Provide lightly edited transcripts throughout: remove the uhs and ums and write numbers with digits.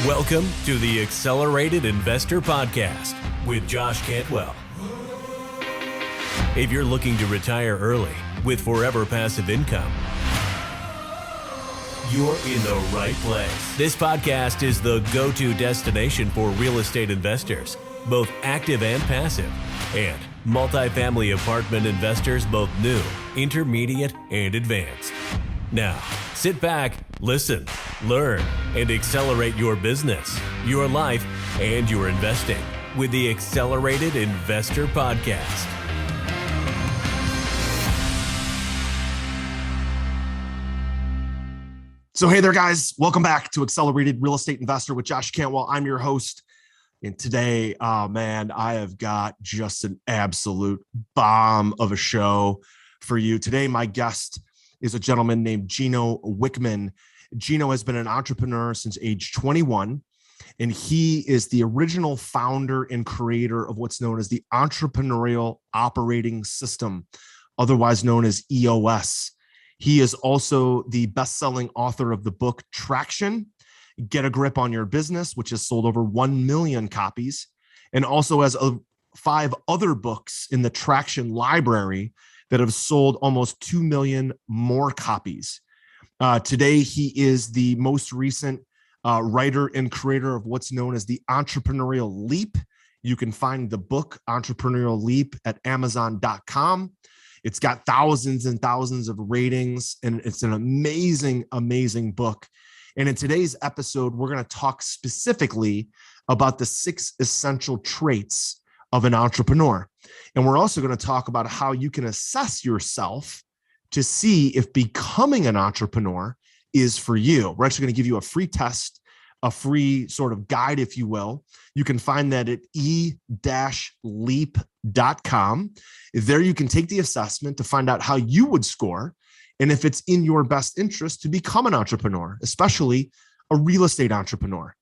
Welcome to the Accelerated Investor Podcast with Josh Cantwell. If you're looking to retire early with forever passive income, you're in the right place. This podcast is the go-to destination for real estate investors, both active and passive, and multifamily apartment investors, both new, intermediate, and advanced. Now, sit back, listen, learn, and accelerate your business, your life, and your investing with the Accelerated Investor Podcast. So hey there, guys. Welcome back to Accelerated Real Estate Investor with Josh Cantwell. I'm your host. And today, I have got just an absolute bomb of a show for you. Today, my guest is a gentleman named Gino Wickman. Gino has been an entrepreneur since age 21, and he is the original founder and creator of what's known as the Entrepreneurial Operating System, otherwise known as EOS. He is also the best-selling author of the book Traction, Get a Grip on Your Business, which has sold over 1 million copies, and also has 5 other books in the Traction library that have sold almost 2 million more copies. Today, he is the most recent writer and creator of what's known as the Entrepreneurial Leap. You can find the book Entrepreneurial Leap at Amazon.com. It's got thousands and thousands of ratings, and it's an amazing, amazing book. And in today's episode, we're going to talk specifically about the 6 essential traits of an entrepreneur. And we're also going to talk about how you can assess yourself to see if becoming an entrepreneur is for you. We're actually going to give you a free test, a free sort of guide, if you will. You can find that at e-leap.com. There you can take the assessment to find out how you would score and if it's in your best interest to become an entrepreneur, especially a real estate entrepreneur.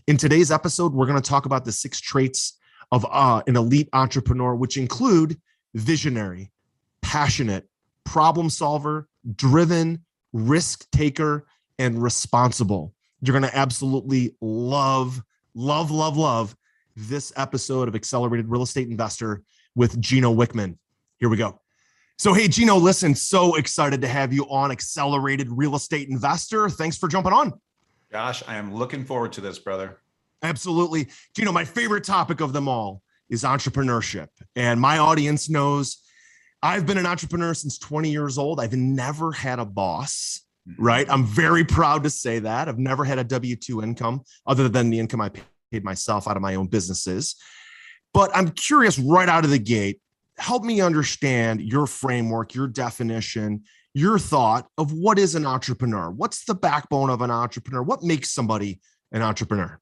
In today's episode, we're going to talk about the 6 traits of an elite entrepreneur, which include visionary, passionate, problem solver, driven, risk taker, and responsible. You're going to absolutely love this episode of Accelerated Real Estate Investor with Gino Wickman. Here we go. So, hey, Gino, listen, so excited to have you on Accelerated Real Estate Investor. Thanks for jumping on. Josh, I am looking forward to this, brother. Absolutely. Gino, my favorite topic of them all is entrepreneurship. And my audience knows I've been an entrepreneur since 20 years old. I've never had a boss, right? I'm very proud to say that. I've never had a W-2 income other than the income I paid myself out of my own businesses. But I'm curious right out of the gate, help me understand your framework, your definition, your thought of what is an entrepreneur? What's the backbone of an entrepreneur? What makes somebody an entrepreneur?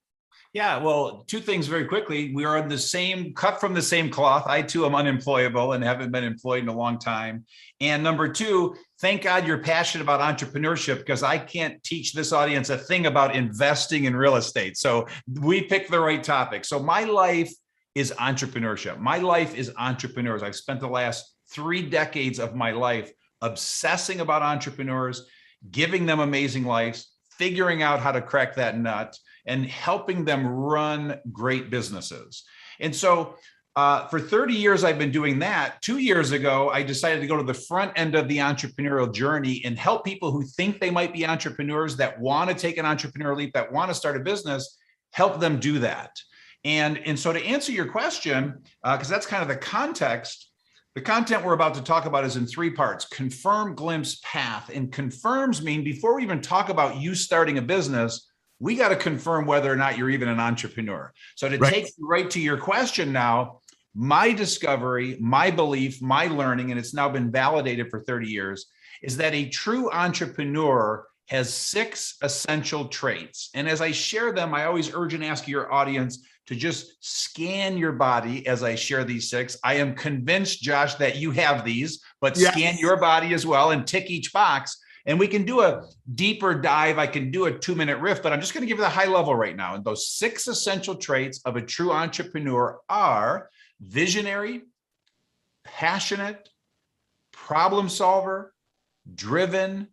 Yeah, well, 2 things very quickly. We are on the same, cut from the same cloth. I too am unemployable and haven't been employed in a long time. And number 2, thank God you're passionate about entrepreneurship, because I can't teach this audience a thing about investing in real estate. So we picked the right topic. So my life is entrepreneurship. My life is entrepreneurs. I've spent the last 3 decades of my life obsessing about entrepreneurs, giving them amazing lives, figuring out how to crack that nut, and helping them run great businesses. And so for 30 years, I've been doing that. 2 years ago, I decided to go to the front end of the entrepreneurial journey and help people who think they might be entrepreneurs, that want to take an entrepreneurial leap, that want to start a business, help them do that. And so to answer your question, because that's kind of the context, the content we're about to talk about is in 3 parts: confirm, glimpse, path. And confirms mean before we even talk about you starting a business, we got to confirm whether or not you're even an entrepreneur. So to take you right to your question now, my discovery, my belief, my learning, and it's now been validated for 30 years, is that a true entrepreneur has 6 essential traits. And as I share them, I always urge and ask your audience to just scan your body as I share these 6. I am convinced, Josh, that you have these, but scan your body as well and tick each box. And we can do a deeper dive. I can do a 2-minute riff, but I'm just going to give you the high level right now. And those 6 essential traits of a true entrepreneur are visionary, passionate, problem solver, driven,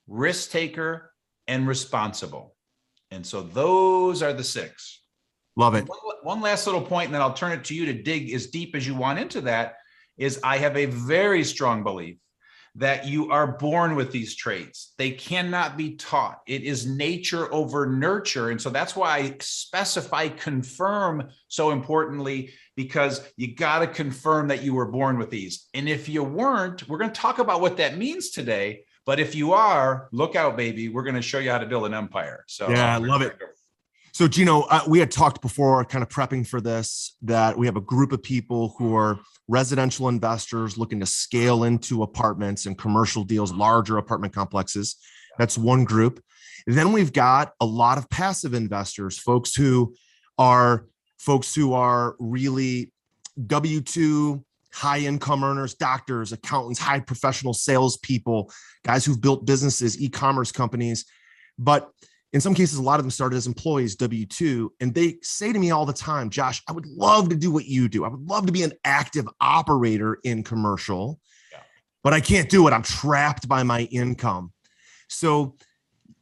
risk taker, and responsible. And so those are the 6. Love it. One last little point, and then I'll turn it to you to dig as deep as you want into that, is I have a very strong belief that you are born with these traits. They cannot be taught. It is nature over nurture. And so that's why I specify confirm so importantly, because you got to confirm that you were born with these. And if you weren't, we're going to talk about what that means today. But if you are, look out, baby. We're going to show you how to build an empire. So yeah, I love it. So Gino, we had talked before, kind of prepping for this, that we have a group of people who are residential investors looking to scale into apartments and commercial deals, larger apartment complexes. That's one group. And then we've got a lot of passive investors, folks who are really W-2 high income earners, doctors, accountants, high professional salespeople, guys who've built businesses, e-commerce companies. But in some cases, a lot of them started as employees, W-2, and they say to me all the time, Josh, I would love to do what you do. I would love to be an active operator in commercial, but I can't do it. I'm trapped by my income. So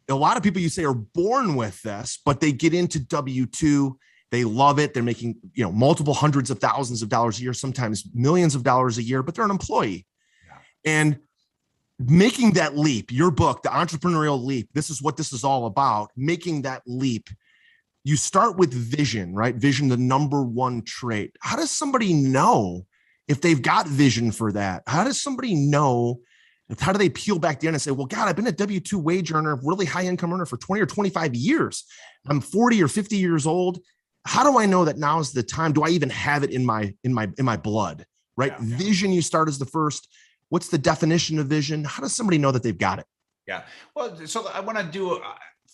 a lot of people you say are born with this, but they get into W-2. They love it. They're making, multiple hundreds of thousands of dollars a year, sometimes millions of dollars a year, but they're an employee. And making that leap, your book, The Entrepreneurial Leap, this is what this is all about. Making that leap, you start with vision, right? Vision, the number one trait. How does somebody know if they've got vision for that? How does somebody know? How do they peel back the end and say, well, God, I've been a W-2 wage earner, really high income earner for 20 or 25 years. I'm 40 or 50 years old. How do I know that now is the time? Do I even have it in my blood, right? Yeah. Vision, you start as the first. What's the definition of vision? How does somebody know that they've got it? Yeah. Well, so I want to do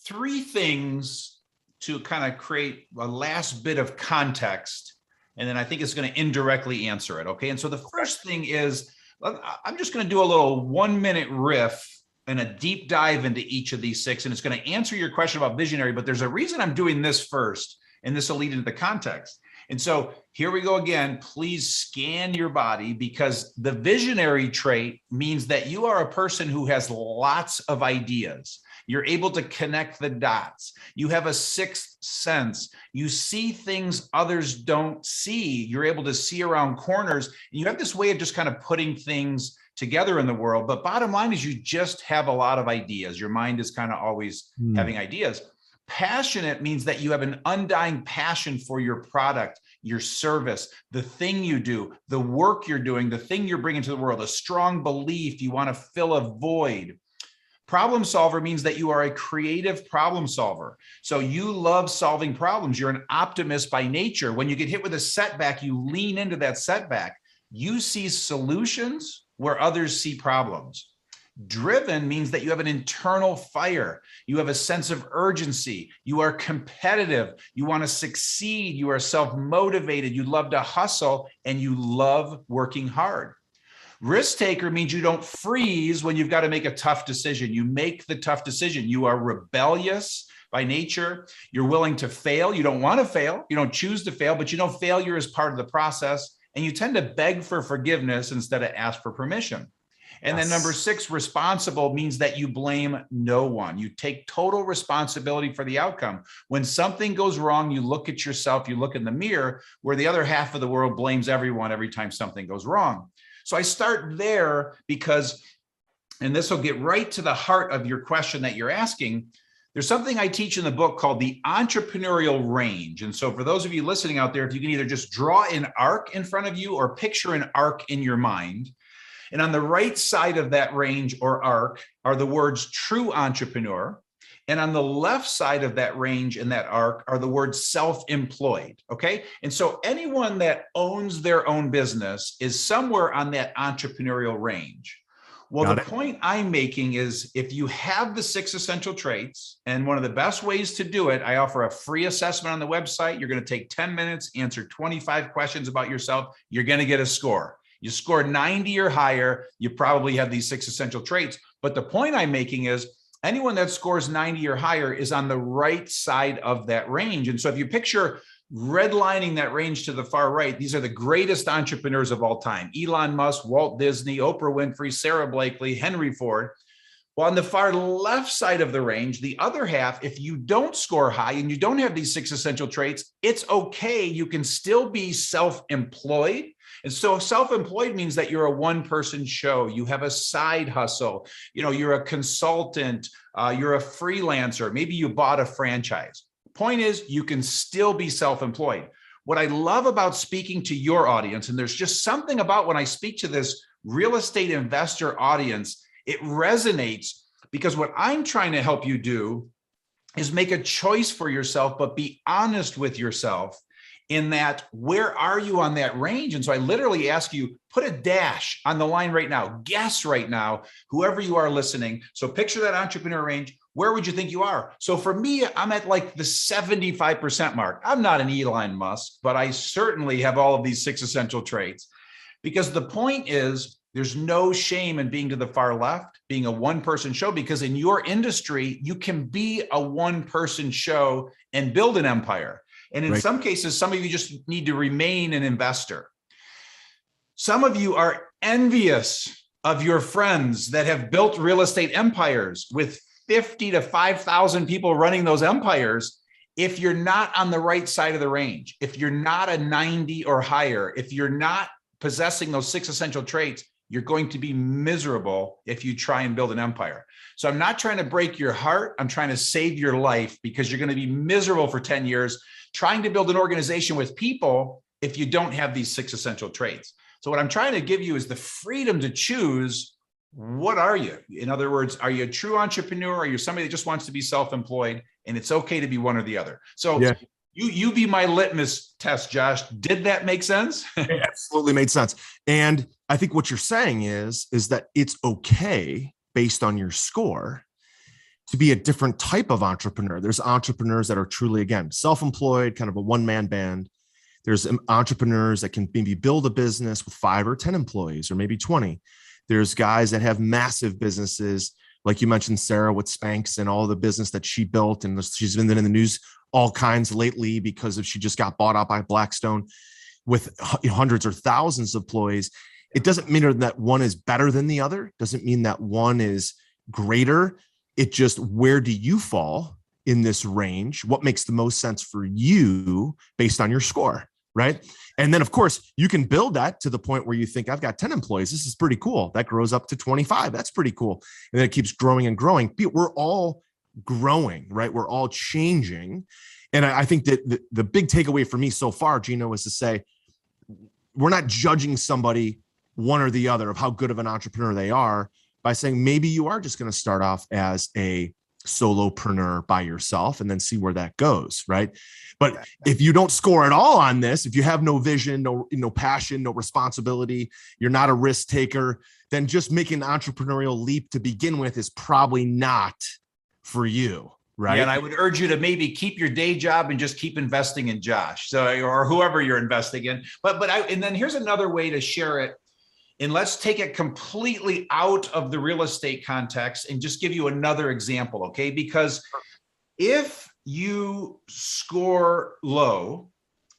3 things to kind of create a last bit of context. And then I think it's going to indirectly answer it. Okay. And so the first thing is, I'm just going to do a little 1-minute riff and a deep dive into each of these 6. And it's going to answer your question about visionary, but there's a reason I'm doing this first, and this will lead into the context. And so here we go again. Please scan your body, because the visionary trait means that you are a person who has lots of ideas. You're able to connect the dots. You have a 6th sense. You see things others don't see. You're able to see around corners. And you have this way of just kind of putting things together in the world. But bottom line is you just have a lot of ideas. Your mind is kind of always having ideas. Passionate means that you have an undying passion for your product, your service, the thing you do, the work you're doing, the thing you're bringing to the world, a strong belief. You want to fill a void. Problem solver means that you are a creative problem solver. So you love solving problems. You're an optimist by nature. When you get hit with a setback, you lean into that setback. You see solutions where others see problems. Driven means that you have an internal fire. You have a sense of urgency. You are competitive. You want to succeed. You are self-motivated. You love to hustle, and you love working hard. Risk taker means you don't freeze when you've got to make a tough decision. You make the tough decision. You are rebellious by nature. You're willing to fail. You don't want to fail. You don't choose to fail, but you know failure is part of the process. And you tend to beg for forgiveness instead of ask for permission. And then number 6, responsible means that you blame no one. You take total responsibility for the outcome. When something goes wrong, you look at yourself, you look in the mirror, where the other half of the world blames everyone every time something goes wrong. So I start there because, and this will get right to the heart of your question that you're asking, there's something I teach in the book called the Entrepreneurial Range. And so for those of you listening out there, if you can either just draw an arc in front of you or picture an arc in your mind. And on the right side of that range or arc are the words true entrepreneur. And on the left side of that range and that arc are the words self-employed. Okay. And so anyone that owns their own business is somewhere on that entrepreneurial range. Well, the point I'm making is if you have the 6 essential traits, and one of the best ways to do it, I offer a free assessment on the website. You're going to take 10 minutes, answer 25 questions about yourself. You're going to get a score. You score 90 or higher, you probably have these 6 essential traits. But the point I'm making is anyone that scores 90 or higher is on the right side of that range. And so if you picture redlining that range to the far right, these are the greatest entrepreneurs of all time. Elon Musk, Walt Disney, Oprah Winfrey, Sarah Blakely, Henry Ford. Well, on the far left side of the range, the other half, if you don't score high and you don't have these 6 essential traits, it's okay. You can still be self-employed. And so self-employed means that you're a one-person show. You have a side hustle. You're a consultant. You're a freelancer. Maybe you bought a franchise. Point is, you can still be self-employed. What I love about speaking to your audience, and there's just something about when I speak to this real estate investor audience, it resonates because what I'm trying to help you do is make a choice for yourself, but be honest with yourself in that, where are you on that range? And so I literally ask you, put a dash on the line right now, guess right now, whoever you are listening. So picture that entrepreneur range. Where would you think you are? So for me, I'm at like the 75% mark. I'm not an Elon Musk, but I certainly have all of these 6 essential traits, because the point is, there's no shame in being to the far left, being a one-person show, because in your industry, you can be a one-person show and build an empire. And in some cases, some of you just need to remain an investor. Some of you are envious of your friends that have built real estate empires with 50 to 5,000 people running those empires. If you're not on the right side of the range, if you're not a 90 or higher, if you're not possessing those 6 essential traits, you're going to be miserable if you try and build an empire. So I'm not trying to break your heart. I'm trying to save your life, because you're going to be miserable for 10 years trying to build an organization with people if you don't have these 6 essential traits. So what I'm trying to give you is the freedom to choose, what are you? In other words, are you a true entrepreneur? Or are you somebody that just wants to be self-employed? And it's okay to be one or the other. So you be my litmus test, Josh. Did that make sense? It absolutely made sense. And I think what you're saying is that it's okay, based on your score, to be a different type of entrepreneur. There's entrepreneurs that are truly, again, self-employed, kind of a one-man band. There's entrepreneurs that can maybe build a business with 5 or 10 employees, or maybe 20. There's guys that have massive businesses, like you mentioned, Sarah, with Spanx and all the business that she built. And she's been in the news all kinds lately because she just got bought out by Blackstone with hundreds or thousands of employees. It doesn't mean that one is better than the other. Doesn't mean that one is greater. It just, where do you fall in this range? What makes the most sense for you based on your score, right? And then, of course, you can build that to the point where you think, I've got 10 employees. This is pretty cool. That grows up to 25. That's pretty cool. And then it keeps growing and growing. We're all growing, right? We're all changing. And I think that the big takeaway for me so far, Gino, is to say, we're not judging somebody one or the other of how good of an entrepreneur they are by saying, maybe you are just going to start off as a solopreneur by yourself and then see where that goes, right? But if you don't score at all on this, if you have no vision, no passion, no responsibility, you're not a risk taker, then just making an entrepreneurial leap to begin with is probably not for you, right? Yeah, and I would urge you to maybe keep your day job and just keep investing in Josh, or whoever you're investing in. And then here's another way to share it. And let's take it completely out of the real estate context and just give you another example, okay? Because if you score low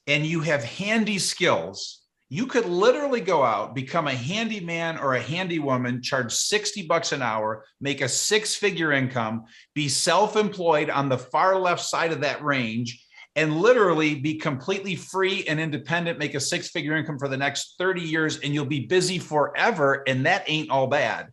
and you have handy skills, you could literally go out, become a handyman or a handywoman, charge $60 an hour, make a 6-figure income, be self-employed on the far left side of that range, and literally be completely free and independent, make a 6-figure income for the next 30 years, and you'll be busy forever. And that ain't all bad.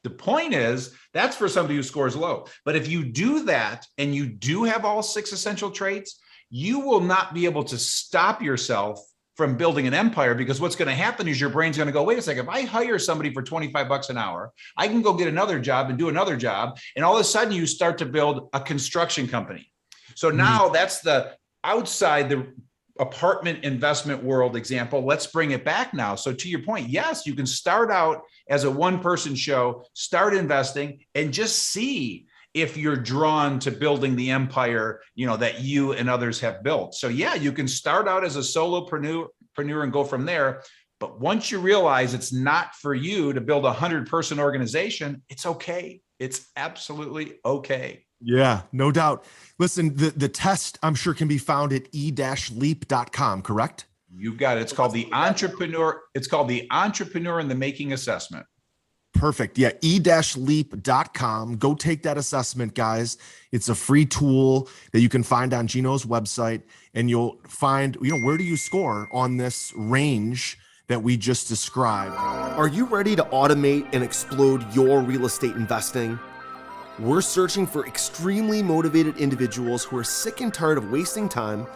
The point is, that's for somebody who scores low. But if you do that and you do have all 6 essential traits, you will not be able to stop yourself from building an empire, because what's going to happen is your brain's going to go, wait a second, if I hire somebody for $25 an hour, I can go get another job and do another job. And all of a sudden you start to build a construction company. So now that's the outside the apartment investment world example. Let's bring it back now. So to your point, yes, you can start out as a one-person show, start investing, and just see if you're drawn to building the empire, that you and others have built. So yeah, you can start out as a solopreneur and go from there. But once you realize it's not for you to build a 100-person organization, it's okay. It's absolutely okay. Yeah, no doubt. Listen, the test, I'm sure, can be found at e-leap.com, correct? You got it. It's called the Entrepreneur in the Making assessment. Perfect. Yeah. e-leap.com. Go take that assessment, guys. It's a free tool that you can find on Gino's website, and you'll find, where do you score on this range that we just described? Are you ready to automate and explode your real estate investing? We're searching for extremely motivated individuals who are sick and tired of wasting time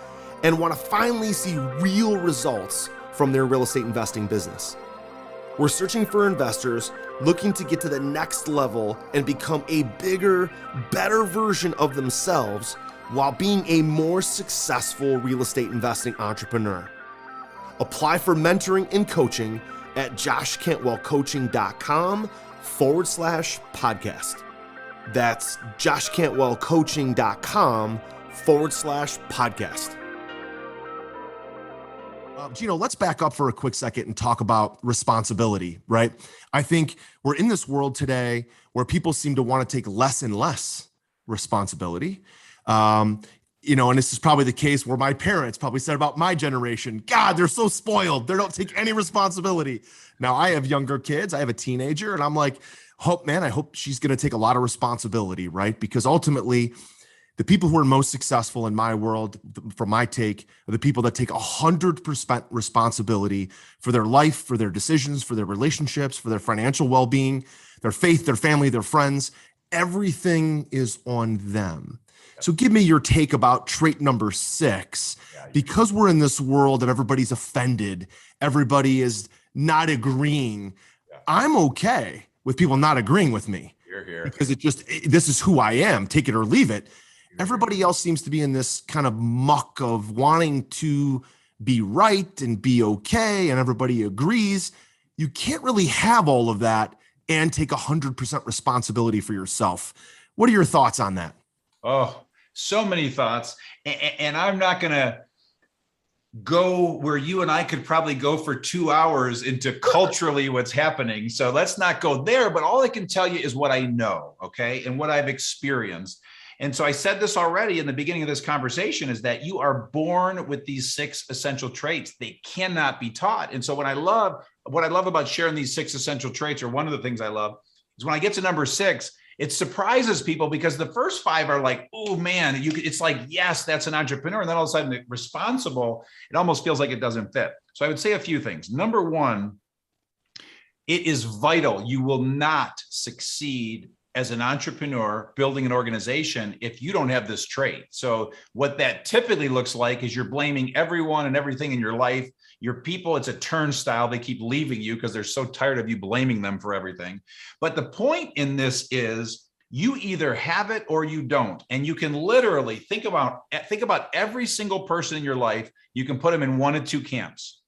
and want to finally see real results from their real estate investing business. We're searching for investors looking to get to the next level and become a bigger, better version of themselves while being a more successful real estate investing entrepreneur. Apply for mentoring and coaching at joshcantwellcoaching.com/podcast. That's joshcantwellcoaching.com/podcast. Gino, let's back up for a quick second and talk about responsibility, right? I think we're in this world today where people seem to want to take less and less responsibility. And this is probably the case where my parents probably said about my generation, God, they're so spoiled. They don't take any responsibility. Now I have younger kids. I have a teenager, and I'm like, I hope she's going to take a lot of responsibility, right? Because ultimately, the people who are most successful in my world, from my take, are the people that take 100% responsibility for their life, for their decisions, for their relationships, for their financial well-being, their faith, their family, their friends. Everything is on them. So give me your take about trait number 6, because we're in this world and everybody's offended, everybody is not agreeing. I'm okay with people not agreeing with me. Here. Because this is who I am, take it or leave it. Everybody else seems to be in this kind of muck of wanting to be right and be okay, and everybody agrees. You can't really have all of that and take 100% responsibility for yourself. What are your thoughts on that? Oh, so many thoughts. And I'm not going to go where you and I could probably go for 2 hours into culturally what's happening. So let's not go there. But all I can tell you is what I know, okay, and what I've experienced. And so I said this already in the beginning of this conversation, is that you are born with these 6 essential traits. They cannot be taught. And so what I love about sharing these 6 essential traits, or one of the things I love, is when I get to number 6, it surprises people, because the first 5 are like, oh man, it's like, yes, that's an entrepreneur. And then all of a sudden, responsible, it almost feels like it doesn't fit. So I would say a few things. Number 1, it is vital. You will not succeed as an entrepreneur building an organization if you don't have this trait. So what that typically looks like is you're blaming everyone and everything in your life. Your people, it's a turnstile. They keep leaving you because they're so tired of you blaming them for everything. But the point in this is you either have it or you don't. And you can literally think about every single person in your life. You can put them in one of 2 camps.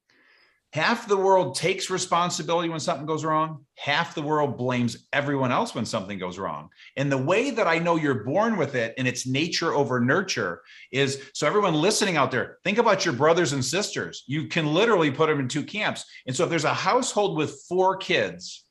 Half the world takes responsibility when something goes wrong. Half the world blames everyone else when something goes wrong. And the way that I know you're born with it, and it's nature over nurture, is, so everyone listening out there, think about your brothers and sisters. You can literally put them in 2 camps. And so if there's a household with 4 kids,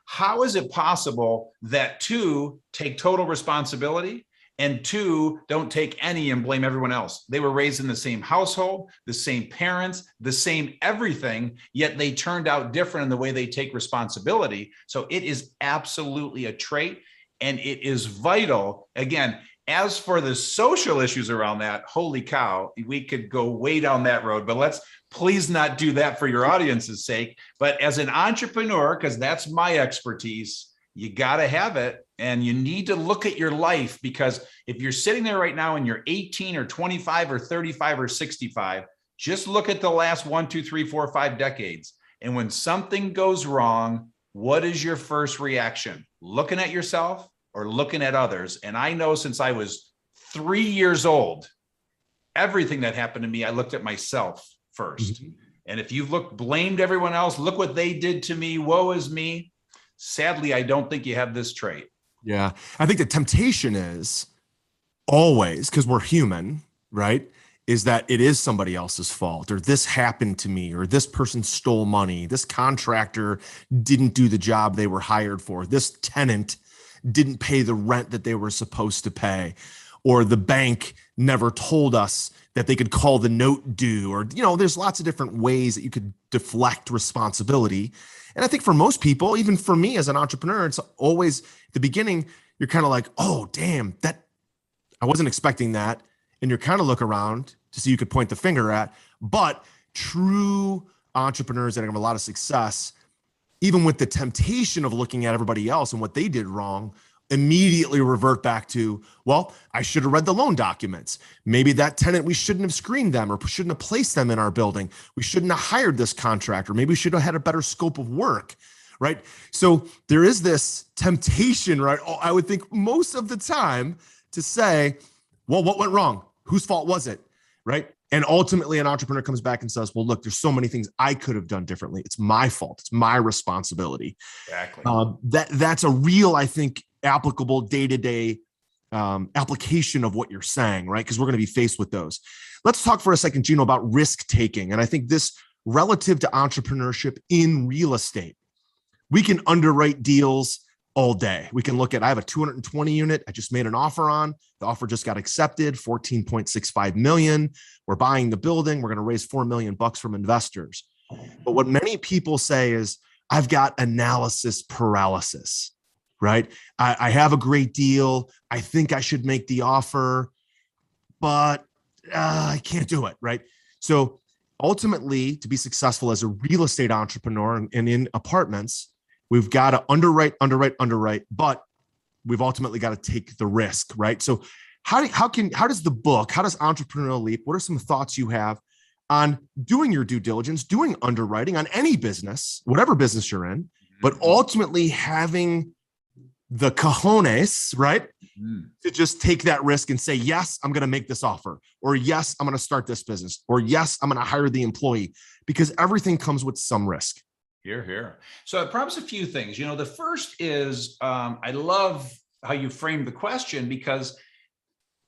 how is it possible that 2 take total responsibility and 2 don't take any and blame everyone else? They were raised in the same household, the same parents, the same everything, yet they turned out different in the way they take responsibility. So it is absolutely a trait, and it is vital. Again, as for the social issues around that, holy cow, we could go way down that road, but let's please not do that for your audience's sake. But as an entrepreneur, because that's my expertise, you got to have it. And you need to look at your life, because if you're sitting there right now and you're 18 or 25 or 35 or 65, just look at the last 1, 2, 3, 4, 5 decades. And when something goes wrong, what is your first reaction? Looking at yourself or looking at others? And I know since I was 3 years old, everything that happened to me, I looked at myself first. Mm-hmm. And if you've blamed everyone else, look what they did to me, woe is me. Sadly, I don't think you have this trait. Yeah. I think the temptation is always, because we're human, right, is that it is somebody else's fault, or this happened to me, or this person stole money, this contractor didn't do the job they were hired for, this tenant didn't pay the rent that they were supposed to pay, or the bank never told us that they could call the note due, or, there's lots of different ways that you could deflect responsibility. And I think for most people, even for me as an entrepreneur, it's always the beginning, you're kind of like, oh, damn, that I wasn't expecting that. And you're kind of look around to see you could point the finger at. But true entrepreneurs that have a lot of success, even with the temptation of looking at everybody else and what they did wrong, immediately revert back to, well, I should have read the loan documents. Maybe that tenant, we shouldn't have screened them or shouldn't have placed them in our building. We shouldn't have hired this contractor. Maybe we should have had a better scope of work, right? So there is this temptation, right? I would think most of the time to say, well, what went wrong? Whose fault was it, right? And ultimately an entrepreneur comes back and says, well, look, there's so many things I could have done differently. It's my fault. It's my responsibility. Exactly. That's a real, I think, applicable day-to-day application of what you're saying, right? Because we're going to be faced with those. Let's talk for a second, Gino, about risk taking. And I think this relative to entrepreneurship in real estate, we can underwrite deals all day. We can look at, I have a 220 unit. I just made an offer on. The offer just got accepted, 14.65 million. We're buying the building. We're going to raise $4 million from investors. But what many people say is, I've got analysis paralysis, right? I have a great deal. I think I should make the offer, but I can't do it, right? So ultimately, to be successful as a real estate entrepreneur and in apartments, we've got to underwrite, but we've ultimately got to take the risk, right? So how does Entrepreneurial Leap, what are some thoughts you have on doing your due diligence, doing underwriting on any business, whatever business you're in, but ultimately having the cojones, right? To just take that risk and say, yes, I'm going to make this offer, or yes, I'm going to start this business, or yes, I'm going to hire the employee, because everything comes with some risk. Here. So it prompts a few things. The first is, I love how you framed the question, because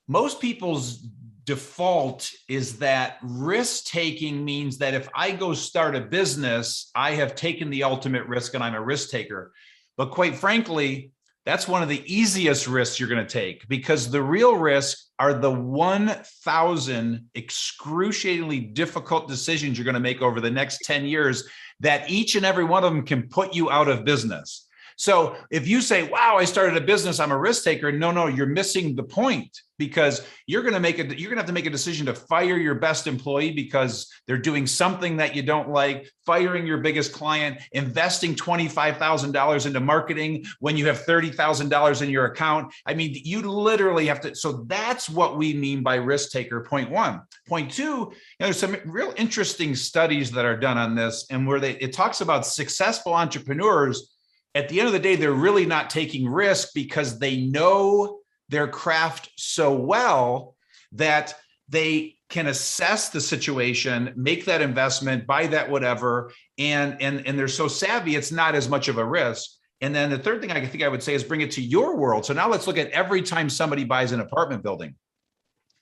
most people's default is that risk taking means that if I go start a business, I have taken the ultimate risk and I'm a risk taker. But quite frankly, that's one of the easiest risks you're going to take, because the real risks are the 1,000 excruciatingly difficult decisions you're going to make over the next 10 years that each and every one of them can put you out of business. So if you say, wow, I started a business, I'm a risk taker. No, you're missing the point, because you're going to have to make a decision to fire your best employee because they're doing something that you don't like, firing your biggest client, investing $25,000 into marketing when you have $30,000 in your account. I mean, you literally have to. So that's what we mean by risk taker, point one. Point two, there's some real interesting studies that are done on this, and where it talks about successful entrepreneurs. At the end of the day, they're really not taking risk because they know their craft so well that they can assess the situation, make that investment, buy that whatever, and they're so savvy, it's not as much of a risk. And then the third thing I think I would say is bring it to your world. So now let's look at every time somebody buys an apartment building.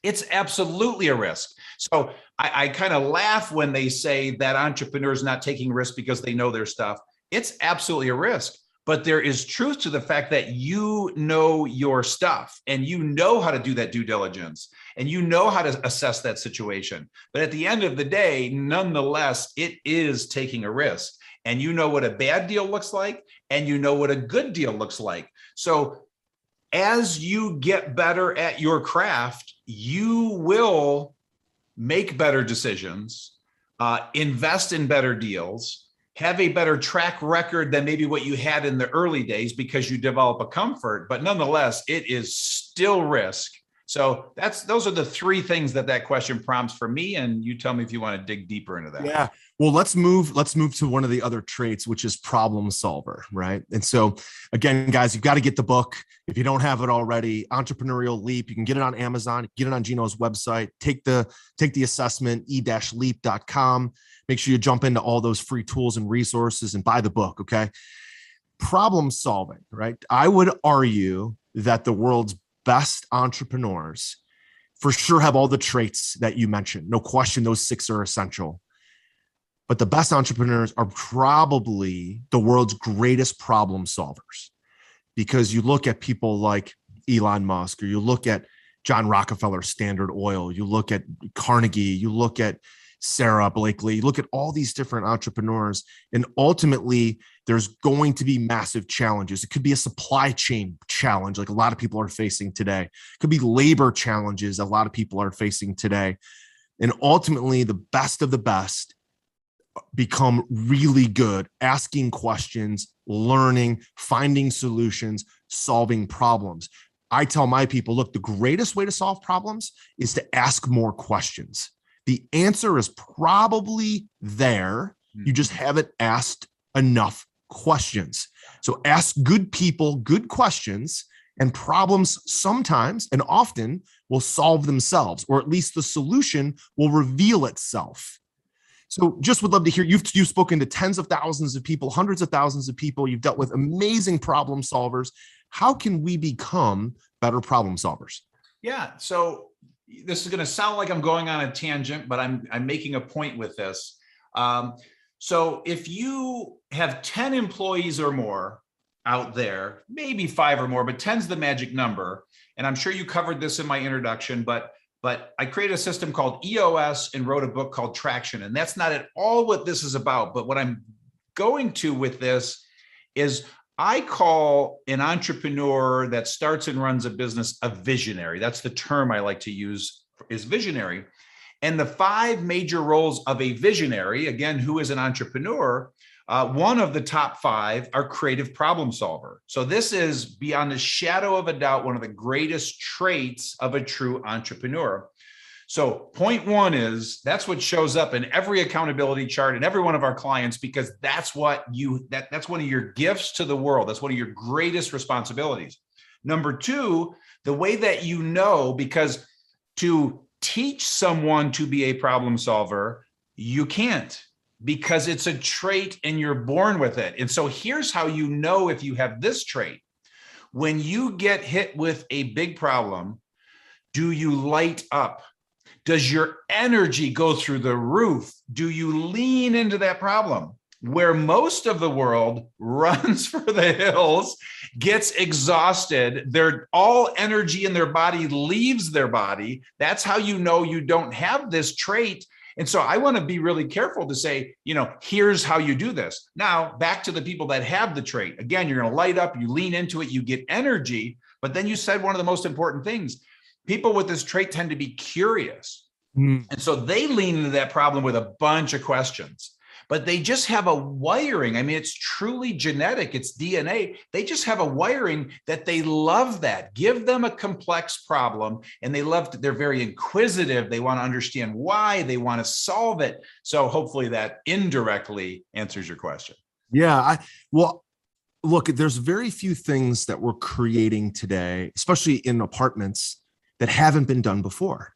It's absolutely a risk. So I kind of laugh when they say that entrepreneurs not taking risk because they know their stuff. It's absolutely a risk. But there is truth to the fact that you know your stuff and you know how to do that due diligence and you know how to assess that situation. But at the end of the day, nonetheless, it is taking a risk, and you know what a bad deal looks like and you know what a good deal looks like. So as you get better at your craft, you will make better decisions, invest in better deals, have a better track record than maybe what you had in the early days because you develop a comfort, but nonetheless, it is still risk. So those are the three things that question prompts for me. And you tell me if you want to dig deeper into that. Yeah. Well, let's move to one of the other traits, which is problem solver, right? And so again, guys, you've got to get the book. If you don't have it already, Entrepreneurial Leap, you can get it on Amazon, get it on Gino's website, take the assessment, e-leap.com. Make sure you jump into all those free tools and resources and buy the book. Okay. Problem solving, right? I would argue that the world's best entrepreneurs for sure have all the traits that you mentioned. No question, those 6 are essential. But the best entrepreneurs are probably the world's greatest problem solvers, because you look at people like Elon Musk, or you look at John Rockefeller, Standard Oil, you look at Carnegie, you look at Sarah Blakely, you look at all these different entrepreneurs, and ultimately there's going to be massive challenges. It could be a supply chain challenge like a lot of people are facing today. It could be labor challenges a lot of people are facing today. And ultimately the best of the best become really good asking questions, learning, finding solutions, solving problems. I tell my people, look, the greatest way to solve problems is to ask more questions. The answer is probably there. You just haven't asked enough questions. So ask good people good questions, and problems sometimes and often will solve themselves, or at least the solution will reveal itself. So just would love to hear, you've spoken to tens of thousands of people, hundreds of thousands of people. You've dealt with amazing problem solvers. How can we become better problem solvers? Yeah. So this is going to sound like I'm going on a tangent, but I'm making a point with this. So if you have 10 employees or more out there, maybe 5 or more, but 10's the magic number. And I'm sure you covered this in my introduction, but I created a system called EOS and wrote a book called Traction. And that's not at all what this is about. But what I'm going to with this is I call an entrepreneur that starts and runs a business a visionary. That's the term I like to use, is visionary. And the 5 major roles of a visionary, again, who is an entrepreneur, one of the top 5 are creative problem solver. So this is beyond a shadow of a doubt one of the greatest traits of a true entrepreneur. So point 1 is that's what shows up in every accountability chart in every one of our clients, because that's what that's one of your gifts to the world. That's one of your greatest responsibilities. Number 2, the way that you know, because to teach someone to be a problem solver, you can't, because it's a trait and you're born with it. And so here's how you know if you have this trait. When you get hit with a big problem, do you light up? Does your energy go through the roof? Do you lean into that problem? Where most of the world runs for the hills, gets exhausted, they're all energy in their body leaves their body. That's how you know you don't have this trait. And so I want to be really careful to say, here's how you do this. Now, back to the people that have the trait. Again, you're going to light up, you lean into it, you get energy. But then you said one of the most important things. People with this trait tend to be curious. And so they lean into that problem with a bunch of questions. But they just have a wiring. I mean, it's truly genetic. It's DNA. They just have a wiring that they love that. Give them a complex problem and they're very inquisitive. They want to understand why, they want to solve it. So hopefully that indirectly answers your question. Yeah. Well, look, there's very few things that we're creating today, especially in apartments, that haven't been done before.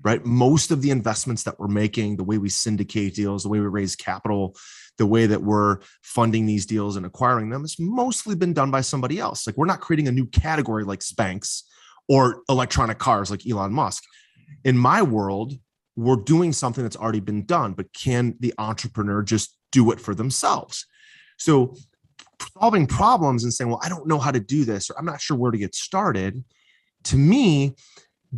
Right? Most of the investments that we're making, the way we syndicate deals, the way we raise capital, the way that we're funding these deals and acquiring them has mostly been done by somebody else. Like, we're not creating a new category like Spanx or electronic cars like Elon Musk. In my world, we're doing something that's already been done, but can the entrepreneur just do it for themselves? So solving problems and saying, well, I don't know how to do this, or I'm not sure where to get started. To me,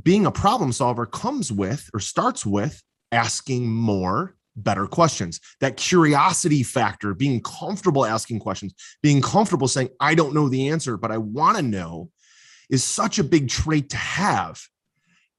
being a problem solver comes with, or starts with, asking more, better questions. That curiosity factor, being comfortable asking questions, being comfortable saying, I don't know the answer, but I want to know, is such a big trait to have,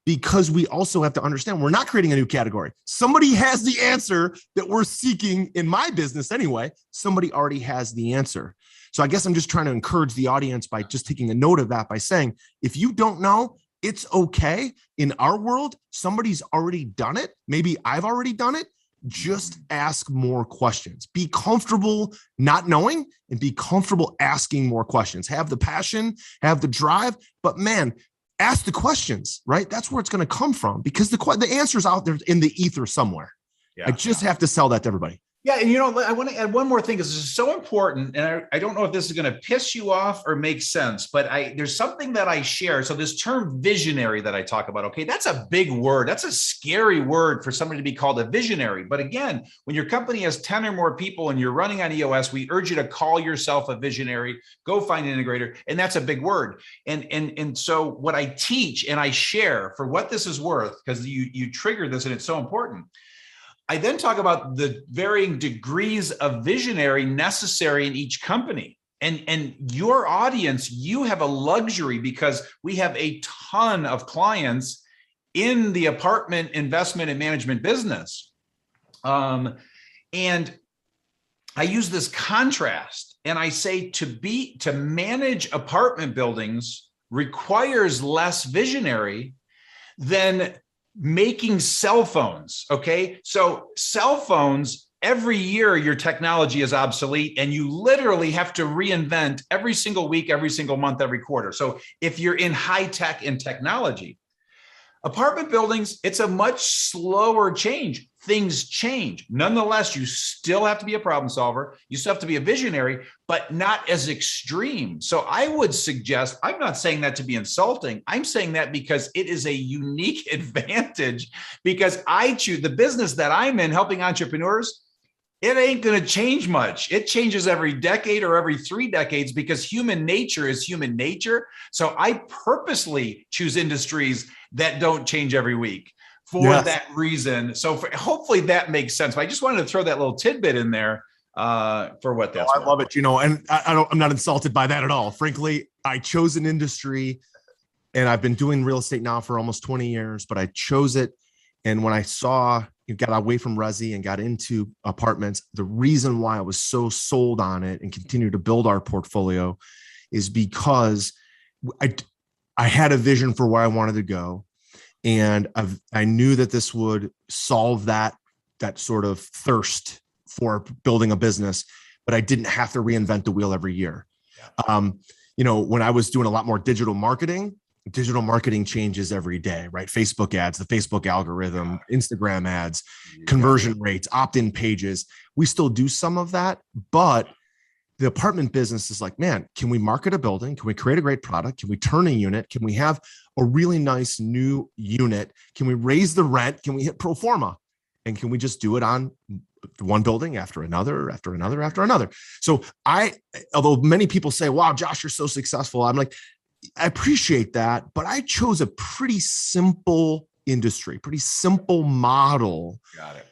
because we also have to understand we're not creating a new category. Somebody has the answer that we're seeking. In my business anyway, somebody already has the answer. So I guess I'm just trying to encourage the audience by just taking a note of that, by saying, if you don't know, it's okay. In our world, somebody's already done it. Maybe I've already done it. Just ask more questions. Be comfortable not knowing and be comfortable asking more questions. Have the passion, have the drive, but man, ask the questions, right? That's where it's going to come from, because the answer's out there in the ether somewhere. Yeah. I just have to sell that to everybody. Yeah. And I want to add one more thing because this is so important. And I don't know if this is going to piss you off or make sense, but there's something that I share. So this term visionary that I talk about, okay, that's a big word. That's a scary word for somebody to be called a visionary. But again, when your company has 10 or more people and you're running on EOS, we urge you to call yourself a visionary, go find an integrator. And that's a big word. And so what I teach and I share for what this is worth, because you trigger this and it's so important. I then talk about the varying degrees of visionary necessary in each company. And your audience, you have a luxury because we have a ton of clients in the apartment investment and management business. And I use this contrast and I say to manage apartment buildings requires less visionary than making cell phones. Okay. So cell phones, every year your technology is obsolete and you literally have to reinvent every single week, every single month, every quarter. So if you're in high tech and technology, apartment buildings, it's a much slower change. Things change. Nonetheless, you still have to be a problem solver. You still have to be a visionary, but not as extreme. So I would suggest, I'm not saying that to be insulting. I'm saying that because it is a unique advantage because I choose the business that I'm in helping entrepreneurs. It ain't going to change much. It changes every decade or every 3 decades because human nature is human nature. So I purposely choose industries that don't change every week for that reason. So hopefully that makes sense. But I just wanted to throw that little tidbit in there for what that's worth. I love it, and I'm not insulted by that at all. Frankly, I chose an industry and I've been doing real estate now for almost 20 years, but I chose it. And when I saw you got away from resi and got into apartments, the reason why I was so sold on it and continue to build our portfolio is because I had a vision for where I wanted to go. And I knew that this would solve that sort of thirst for building a business, but I didn't have to reinvent the wheel every year. Yeah. When I was doing a lot more digital marketing changes every day, right? Facebook ads, the Facebook algorithm, Instagram ads, conversion rates, opt-in pages. We still do some of that, but the apartment business is like, man, can we market a building? Can we create a great product? Can we turn a unit? Can we have a really nice new unit? Can we raise the rent? Can we hit pro forma? And can we just do it on one building after another, after another, after another? So although many people say, wow, Josh, you're so successful. I'm like, I appreciate that, but I chose a pretty simple industry, pretty simple model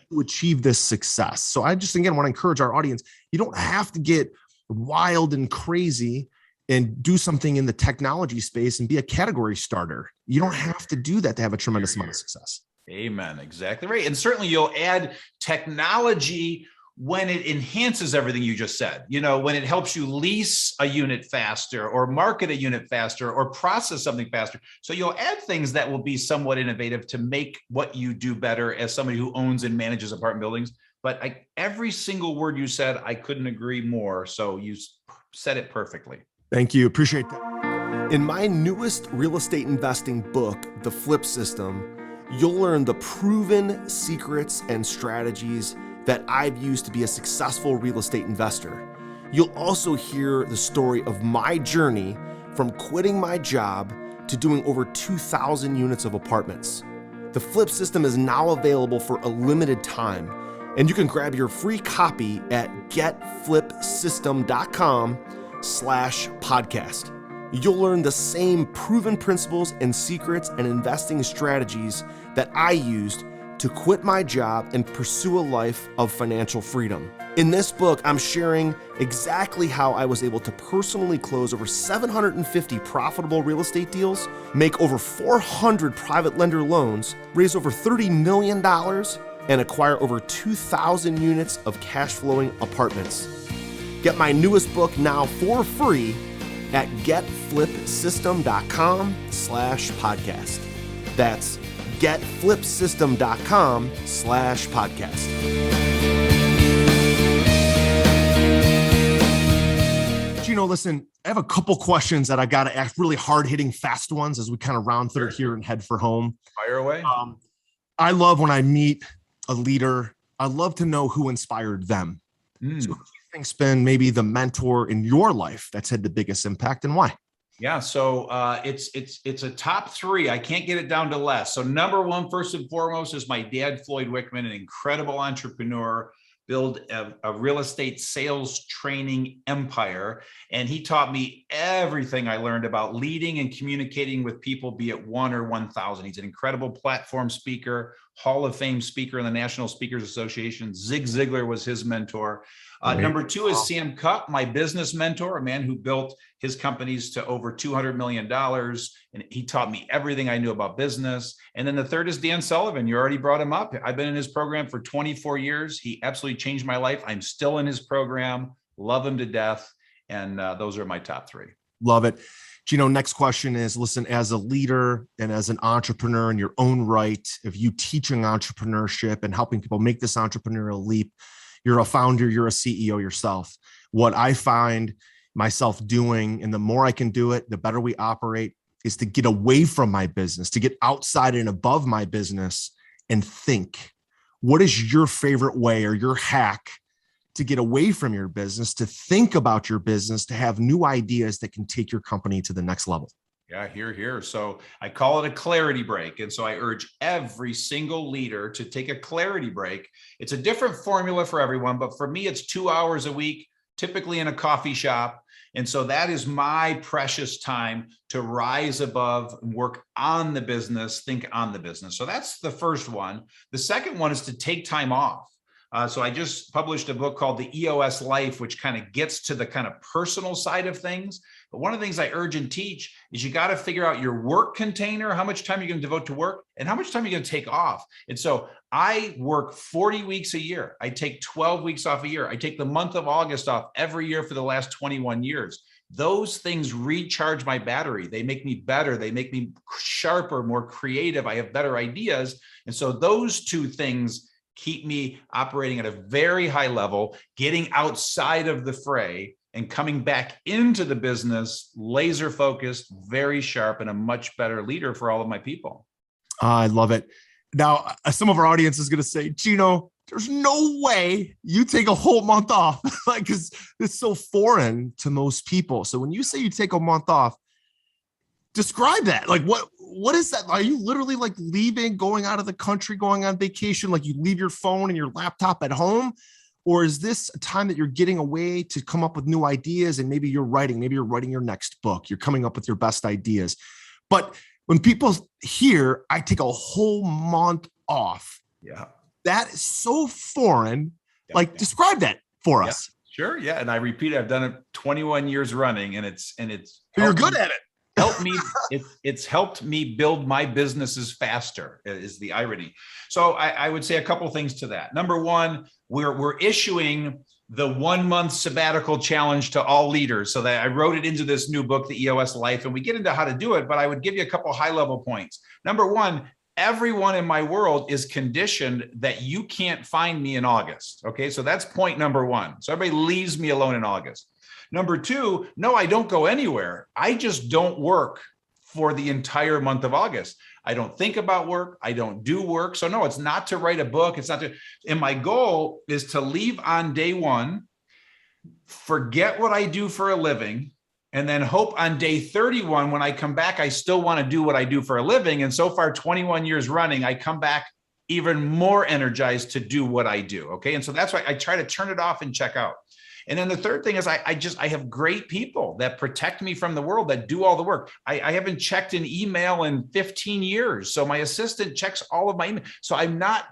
to achieve this success. So I just, again, want to encourage our audience. You don't have to get wild and crazy and do something in the technology space and be a category starter. You don't have to do that to have a tremendous amount of success. Amen. Exactly right. And certainly you'll add technology when it enhances everything you just said, when it helps you lease a unit faster or market a unit faster or process something faster. So you'll add things that will be somewhat innovative to make what you do better as somebody who owns and manages apartment buildings. But every single word you said, I couldn't agree more. So you said it perfectly. Thank you. Appreciate that. In my newest real estate investing book, The Flip System, you'll learn the proven secrets and strategies that I've used to be a successful real estate investor. You'll also hear the story of my journey from quitting my job to doing over 2,000 units of apartments. The Flip System is now available for a limited time, and you can grab your free copy at getflipsystem.com/podcast. You'll learn the same proven principles and secrets and investing strategies that I used to quit my job and pursue a life of financial freedom. In this book, I'm sharing exactly how I was able to personally close over 750 profitable real estate deals, make over 400 private lender loans, raise over $30 million, and acquire over 2,000 units of cash flowing apartments. Get my newest book now for free at getflipsystem.com/podcast. That's getflipsystem.com/podcast. Gino, listen, I have a couple questions that I got to ask, really hard-hitting, fast ones as we kind of round third here and head for home. Fire away. I love when I meet a leader. I'd love to know who inspired them. So who do you Mm. think's been maybe the mentor in your life that's had the biggest impact, and why? Yeah, so it's a top three. I can't get it down to less. So number one, first and foremost, is my dad, Floyd Wickman, an incredible entrepreneur, built a real estate sales training empire. And he taught me everything I learned about leading and communicating with people, be it 1 or 1,000. He's an incredible platform speaker, Hall of Fame speaker in the National Speakers Association. Zig Ziglar was his mentor. Number two is Sam Cupp, my business mentor, a man who built his companies to over $200 million. And he taught me everything I knew about business. And then the third is Dan Sullivan. You already brought him up. I've been in his program for 24 years. He absolutely changed my life. I'm still in his program, love him to death. And those are my top three. Love it. Gino, next question is, listen, as a leader and as an entrepreneur in your own right, if you teaching entrepreneurship and helping people make this entrepreneurial leap, you're a founder, you're a CEO yourself. What I find myself doing, and the more I can do it, the better we operate, is to get away from my business, to get outside and above my business and think. What is your favorite way or your hack to get away from your business, to think about your business, to have new ideas that can take your company to the next level? Yeah, here. So I call it a clarity break. And so I urge every single leader to take a clarity break. It's a different formula for everyone, but for me, it's 2 hours a week, typically in a coffee shop. And so that is my precious time to rise above, work on the business, think on the business. So that's the first one. The second one is to take time off. So I just published a book called The EOS Life, which kind of gets to the kind of personal side of things. But one of the things I urge and teach is you got to figure out your work container, how much time you're going to devote to work, and how much time you're going to take off. And so I work 40 weeks a year. I take 12 weeks off a year. I take the month of August off every year for the last 21 years. Those things recharge my battery. They make me better. They make me sharper, more creative. I have better ideas. And so those two things keep me operating at a very high level, getting outside of the fray and coming back into the business, laser focused, very sharp, and a much better leader for all of my people. I love it. Now, some of our audience is going to say, Gino, there's no way you take a whole month off, like, because it's so foreign to most people. So when you say you take a month off, describe that. Like, what is that? Are you literally like leaving, going out of the country, going on vacation? Like you leave your phone and your laptop at home? Or is this a time that you're getting away to come up with new ideas? And maybe you're writing your next book. You're coming up with your best ideas. But when people hear, I take a whole month off. Yeah. That is so foreign. Describe that for us. Sure. Yeah. And I repeat, I've done it 21 years running, and it's, you're good at it. It's helped me build my businesses faster, is the irony. So I would say a couple of things to that. Number one, we're issuing the 1 month sabbatical challenge to all leaders. So that I wrote it into this new book, The EOS Life, and we get into how to do it, but I would give you a couple of high level points. Number one, everyone in my world is conditioned that you can't find me in August. Okay. So that's point number one. So everybody leaves me alone in August. Number two, no, I don't go anywhere. I just don't work for the entire month of August. I don't think about work. I don't do work. So no, it's not to write a book. It's not to, and my goal is to leave on day one, forget what I do for a living, and then hope on day 31, when I come back, I still want to do what I do for a living. And so far, 21 years running, I come back even more energized to do what I do. Okay. And so that's why I try to turn it off and check out. And then the third thing is I have great people that protect me from the world, that do all the work. I haven't checked an email in 15 years. So my assistant checks all of my email. So I'm not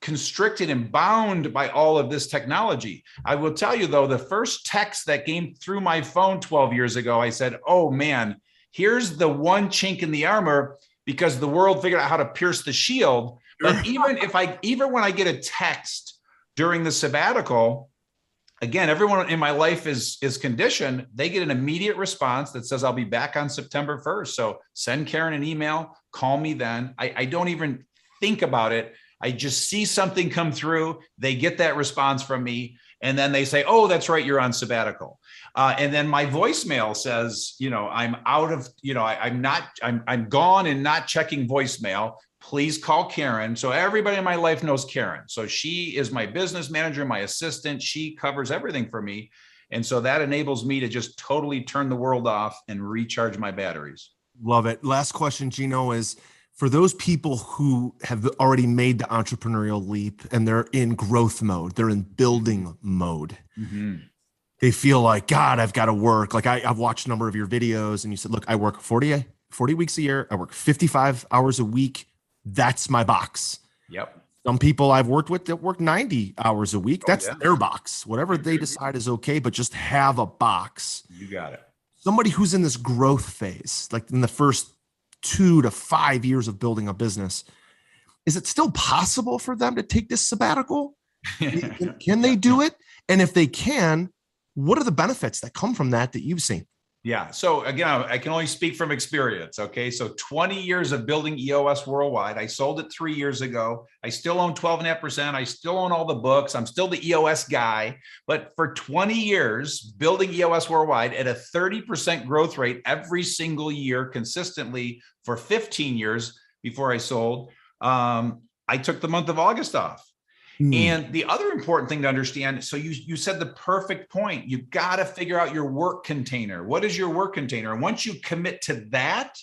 constricted and bound by all of this technology. I will tell you though, the first text that came through my phone 12 years ago, I said, oh man, here's the one chink in the armor, because the world figured out how to pierce the shield. But even when I get a text during the sabbatical, again, everyone in my life is conditioned. They get an immediate response that says, I'll be back on September 1st. So send Karen an email, call me then. I don't even think about it. I just see something come through. They get that response from me. And then they say, oh, that's right, you're on sabbatical. And then my voicemail says, I'm out of, I'm gone and not checking voicemail. please call Karen. So everybody in my life knows Karen. So she is my business manager, my assistant. She covers everything for me. And so that enables me to just totally turn the world off and recharge my batteries. Love it. Last question, Gino, is for those people who have already made the entrepreneurial leap and they're in growth mode, they're in building mode. Mm-hmm. They feel like, God, I've got to work. Like I've watched a number of your videos and you said, look, I work 40 weeks a year. I work 55 hours a week. That's my box. Yep. Some people I've worked with that work 90 hours a week. That's their box. Whatever they decide is okay, but just have a box. You got it. Somebody who's in this growth phase, like in the first 2 to 5 years of building a business, is it still possible for them to take this sabbatical? Can they do it? And if they can, what are the benefits that come from that you've seen? Yeah. So again, I can only speak from experience. Okay. So 20 years of building EOS worldwide. I sold it 3 years ago. I still own 12.5%. I still own all the books. I'm still the EOS guy, but for 20 years building EOS worldwide at a 30% growth rate every single year consistently for 15 years before I sold, I took the month of August off. And the other important thing to understand, so you said the perfect point. You got to figure out your work container. What is your work container? And once you commit to that,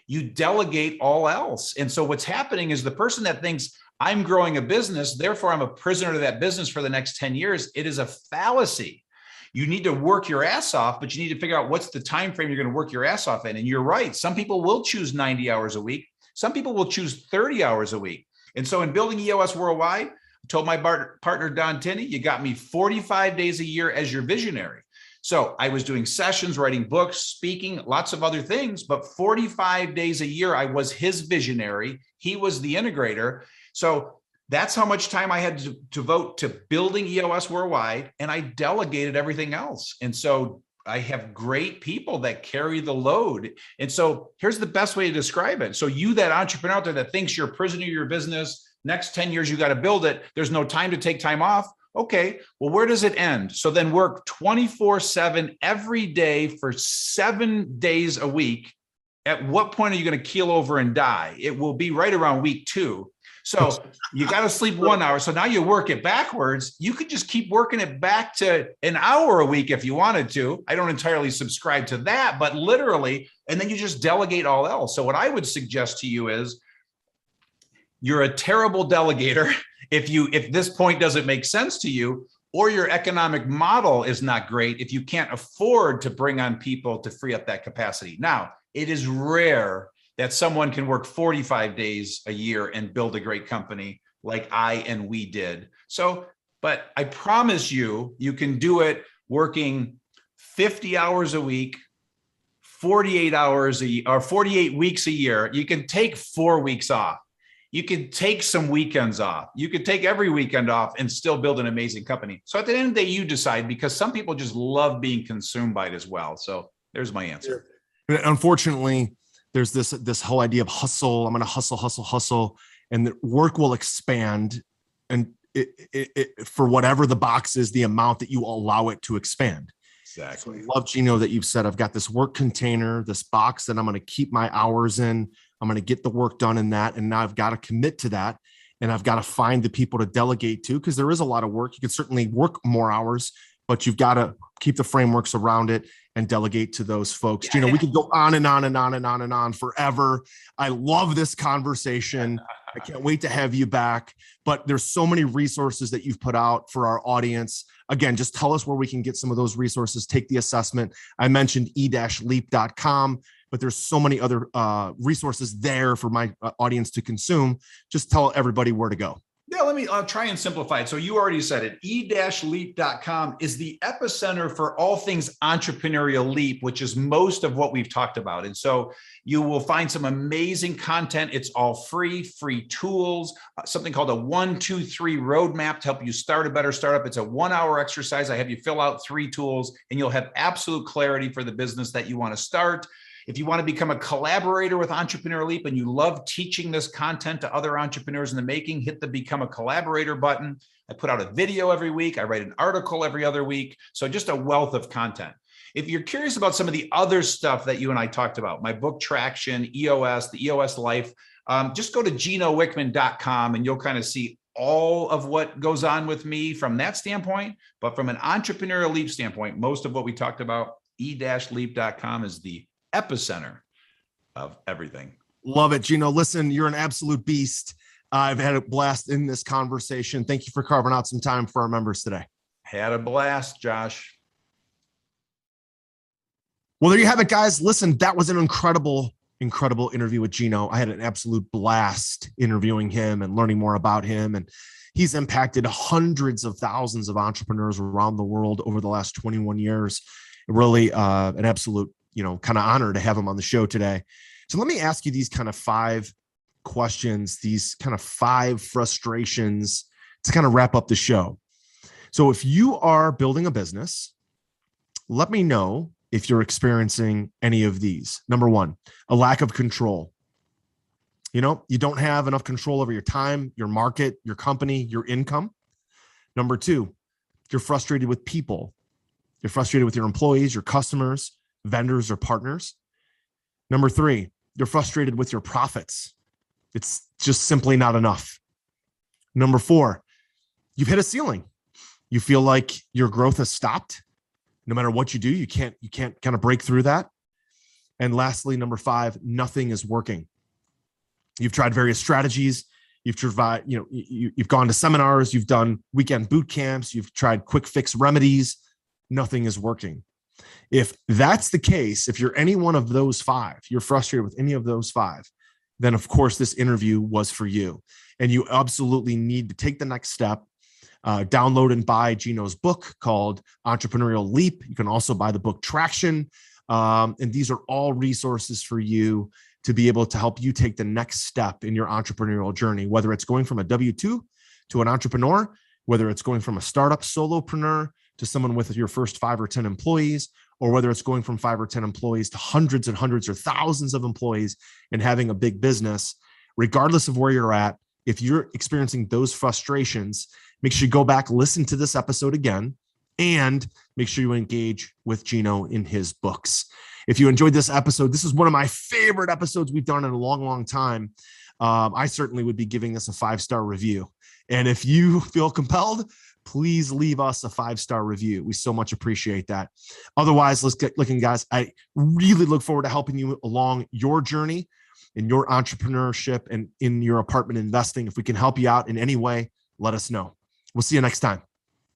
you delegate all else. And so what's happening is the person that thinks I'm growing a business, therefore I'm a prisoner to that business for the next 10 years. It is a fallacy. You need to work your ass off, but you need to figure out what's the time frame you're going to work your ass off in. And you're right. Some people will choose 90 hours a week. Some people will choose 30 hours a week. And so in building EOS worldwide, I told my partner, Don Tinney, you got me 45 days a year as your visionary. So I was doing sessions, writing books, speaking, lots of other things, but 45 days a year, I was his visionary. He was the integrator. So that's how much time I had to devote to building EOS worldwide. And I delegated everything else. And so I have great people that carry the load. And so here's the best way to describe it. So you, that entrepreneur out there that thinks you're a prisoner of your business, next 10 years, you got to build it. There's no time to take time off. Okay, well, where does it end? So then work 24/7 every day for 7 days a week. At what point are you going to keel over and die? It will be right around week 2. So you got to sleep 1 hour. So now you work it backwards. You could just keep working it back to an hour a week if you wanted to. I don't entirely subscribe to that, but literally, and then you just delegate all else. So what I would suggest to you is, you're a terrible delegator if this point doesn't make sense to you, or your economic model is not great if you can't afford to bring on people to free up that capacity. Now, it is rare that someone can work 45 days a year and build a great company like I and we did. So, but I promise you, you can do it working 50 hours a week, 48 hours or 48 weeks a year. You can take 4 weeks off. You could take some weekends off. You could take every weekend off and still build an amazing company. So at the end of the day, you decide, because some people just love being consumed by it as well. So there's my answer. Unfortunately, there's this whole idea of hustle. I'm going to hustle, and the work will expand. And it for whatever the box is, the amount that you allow it to expand. Exactly. So I love, Gino, that you've said, I've got this work container, this box that I'm going to keep my hours in. I'm going to get the work done in that. And now I've got to commit to that. And I've got to find the people to delegate to, because there is a lot of work. You can certainly work more hours, but you've got to keep the frameworks around it and delegate to those folks. Gino, we could go on and on and on and on and on forever. I love this conversation. I can't wait to have you back. But there's so many resources that you've put out for our audience. Again, just tell us where we can get some of those resources. Take the assessment. I mentioned e-leap.com, but there's so many other resources there for my audience to consume. Just tell everybody where to go. Yeah, let me try and simplify it. So you already said it. E-leap.com is the epicenter for all things entrepreneurial leap, which is most of what we've talked about. And so you will find some amazing content. It's all free tools, something called a 1, 2, 3 roadmap to help you start a better startup. It's a 1-hour exercise. I have you fill out 3 tools, and you'll have absolute clarity for the business that you want to start. If you want to become a collaborator with Entrepreneurial Leap and you love teaching this content to other entrepreneurs in the making, hit the Become a Collaborator button. I put out a video every week. I write an article every other week. So just a wealth of content. If you're curious about some of the other stuff that you and I talked about, my book Traction, EOS, the EOS Life, just go to ginowickman.com and you'll kind of see all of what goes on with me from that standpoint. But from an entrepreneurial leap standpoint, most of what we talked about, e-leap.com is the epicenter of everything. Love it, Gino. Listen, you're an absolute beast. I've had a blast in this conversation. Thank you for carving out some time for our members today. Had a blast, Josh. Well, there you have it, guys. Listen, that was an incredible interview with Gino. I had an absolute blast interviewing him and learning more about him. And he's impacted hundreds of thousands of entrepreneurs around the world over the last 21 years. Really an absolute, kind of honor to have him on the show today. So let me ask you these kind of 5 questions, these kind of 5 frustrations to kind of wrap up the show. So if you are building a business, let me know if you're experiencing any of these. Number 1, a lack of control. You don't have enough control over your time, your market, your company, your income. Number 2, you're frustrated with people. You're frustrated with your employees, your customers, vendors, or partners. Number 3, you're frustrated with your profits. It's just simply not enough. Number 4, you've hit a ceiling. You feel like your growth has stopped. No matter what you do, you can't kind of break through that. And lastly, number 5, nothing is working. You've tried various strategies. You've tried, you've gone to seminars, you've done weekend boot camps, you've tried quick fix remedies. Nothing is working. If that's the case, if you're any one of those 5, you're frustrated with any of those 5, then of course this interview was for you. And you absolutely need to take the next step. Download and buy Gino's book called Entrepreneurial Leap. You can also buy the book Traction. And these are all resources for you to be able to help you take the next step in your entrepreneurial journey, whether it's going from a W-2 to an entrepreneur, whether it's going from a startup solopreneur to someone with your first 5 or 10 employees, or whether it's going from 5 or 10 employees to hundreds and hundreds or thousands of employees and having a big business. Regardless of where you're at, if you're experiencing those frustrations, make sure you go back, listen to this episode again, and make sure you engage with Gino in his books. If you enjoyed this episode, this is one of my favorite episodes we've done in a long, long time. I certainly would be giving this a 5-star review. And if you feel compelled, please leave us a 5-star review. We so much appreciate that. Otherwise, let's get looking, guys. I really look forward to helping you along your journey in your entrepreneurship and in your apartment investing. If we can help you out in any way, let us know. We'll see you next time.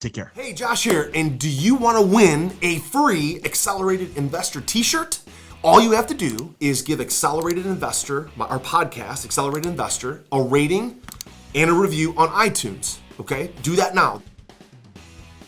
Take care. Hey, Josh here. And do you want to win a free Accelerated Investor t-shirt? All you have to do is give Accelerated Investor, our podcast, Accelerated Investor, a rating and a review on iTunes. Okay? Do that now.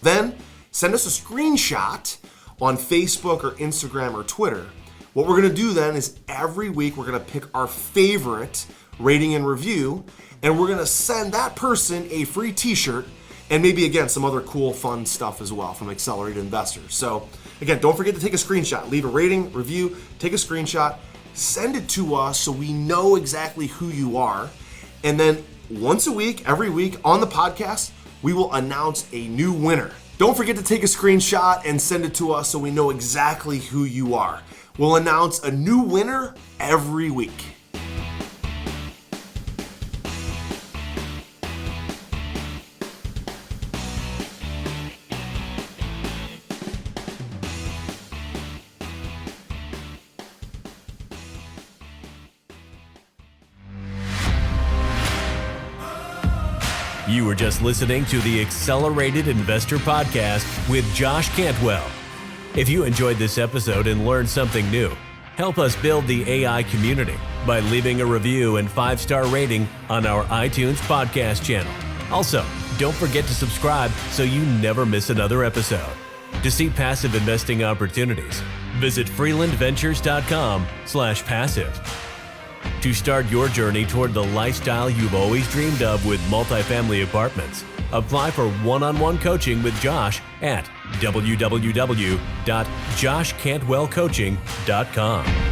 Then send us a screenshot on Facebook or Instagram or Twitter. What we're going to do then is every week we're going to pick our favorite rating and review, and we're going to send that person a free t-shirt and maybe, again, some other cool, fun stuff as well from Accelerated Investors. So, again, don't forget to take a screenshot. Leave a rating, review, take a screenshot, send it to us so we know exactly who you are. And then once a week, every week on the podcast, we will announce a new winner. Don't forget to take a screenshot and send it to us so we know exactly who you are. We'll announce a new winner every week. You were just listening to the Accelerated Investor Podcast with Josh Cantwell. If you enjoyed this episode and learned something new, help us build the AI community by leaving a review and 5-star rating on our iTunes podcast channel. Also, don't forget to subscribe so you never miss another episode. To see passive investing opportunities, visit freelandventures.com/passive. To start your journey toward the lifestyle you've always dreamed of with multifamily apartments, apply for one-on-one coaching with Josh at www.joshcantwellcoaching.com.